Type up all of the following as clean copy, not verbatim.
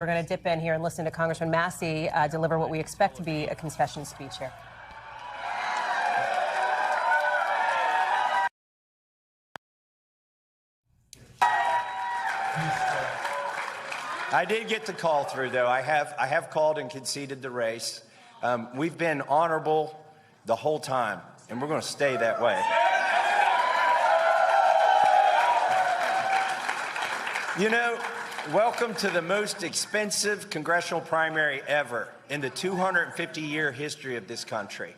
We're going to dip in here and listen to Congressman Massie deliver what we expect to be a concession speech here. I did get the call through, though. I have called and conceded the race. We've been honorable the whole time, and we're going to stay that way. You know, welcome to the most expensive congressional primary ever in the 250-year history of this country.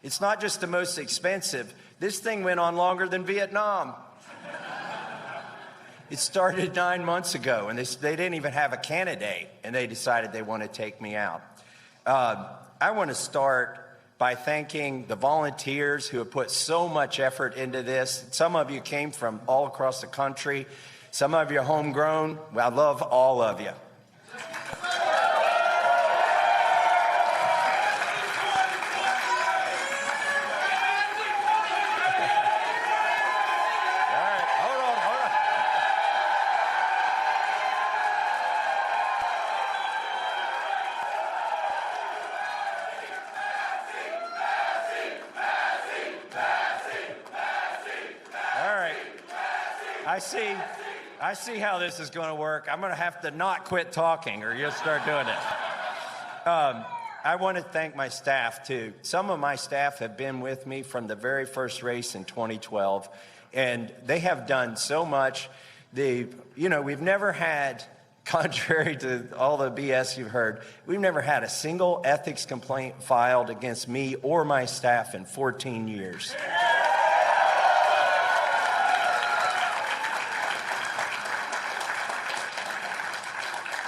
It's not just the most expensive. This thing went on longer than Vietnam. It started 9 months ago, and they didn't even have a candidate, and they decided they want to take me out. I want to start by thanking the volunteers who have put so much effort into this. Some of you came from all across the country. Some of you are homegrown. Well, I love all of you. I see how this is going to work. I'm going to have to not quit talking or you'll start doing it. I want to thank my staff, too. Some of my staff have been with me from the very first race in 2012, and they have done so much. We've never had, contrary to all the BS you've heard, we've never had a single ethics complaint filed against me or my staff in 14 years.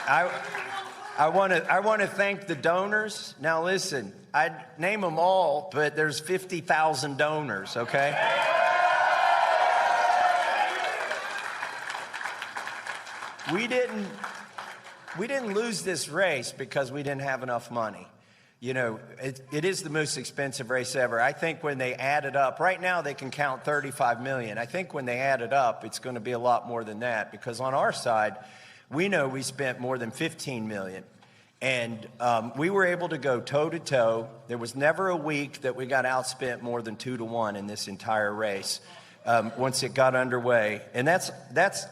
I want to thank the donors. Now listen, I'd name them all, but there's 50,000 donors, okay? We didn't lose this race because we didn't have enough money. You know, it is the most expensive race ever. I think when they add it up, right now they can count 35 million. I think when they add it up, it's going to be a lot more than that, because on our side, we know we spent more than 15 million. And we were able to go toe-to-toe. There was never a week that we got outspent more than 2-1 in this entire race once it got underway. And that's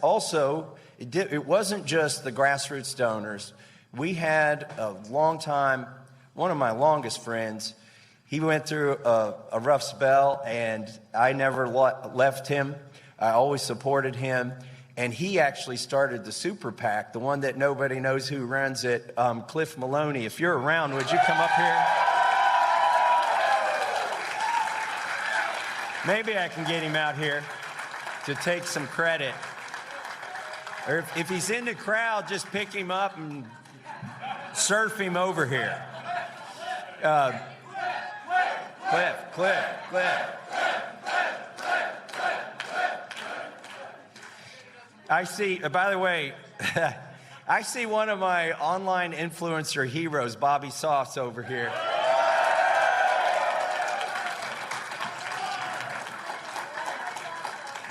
also, it wasn't just the grassroots donors. We had a long time, one of my longest friends, he went through a rough spell, and I never left him. I always supported him. And he actually started the Super PAC, the one that nobody knows who runs it, Cliff Maloney. If you're around, would you come up here? Maybe I can get him out here to take some credit. Or if he's in the crowd, just pick him up and surf him over here. Cliff. I see, by the way, I see one of my online influencer heroes, Bobby Sauce, over here.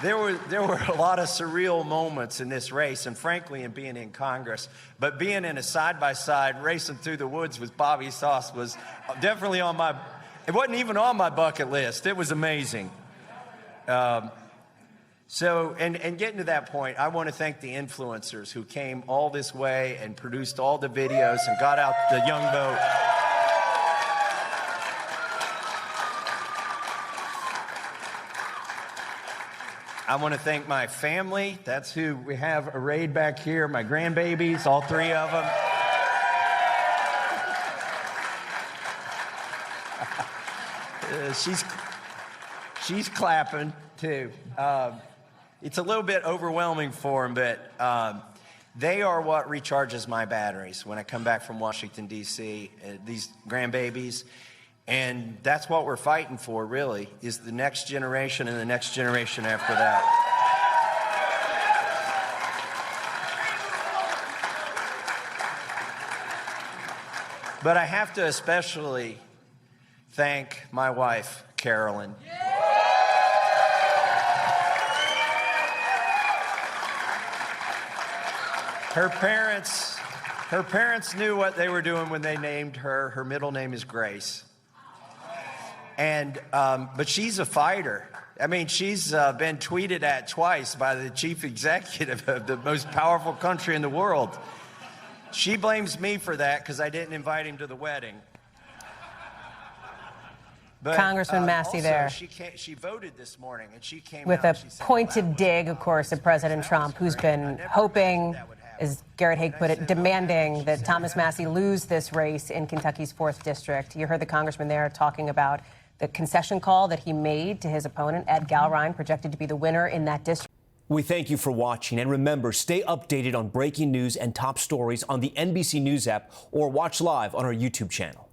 There were a lot of surreal moments in this race, and frankly, in being in Congress. But being in a side-by-side racing through the woods with Bobby Sauce was definitely on my, it wasn't even on my bucket list. It was amazing. So, and getting to that point, I want to thank the influencers who came all this way and produced all the videos and got out the young vote. I want to thank my family. That's who we have arrayed back here, my grandbabies, all three of them. She's clapping, too. It's a little bit overwhelming for them, but they are what recharges my batteries when I come back from Washington, D.C., these grandbabies. And that's what we're fighting for, really, is the next generation and the next generation after that. But I have to especially thank my wife, Carolyn. Her parents Her parents knew what they were doing when they named her. Her middle name is Grace. And, but she's a fighter. I mean, she's been tweeted at twice by the chief executive of the most powerful country in the world. She blames me for that because I didn't invite him to the wedding. But, Congressman Massie also, there. She voted this morning, and she came With out a and she said, pointed dig, of course, at President Trump, who's been hoping, as Garrett Haake put it, demanding that Thomas Massie lose this race in Kentucky's 4th District. You heard the congressman there talking about the concession call that he made to his opponent, Ed Gallrein, projected to be the winner in that district. We thank you for watching, and remember, stay updated on breaking news and top stories on the NBC News app or watch live on our YouTube channel.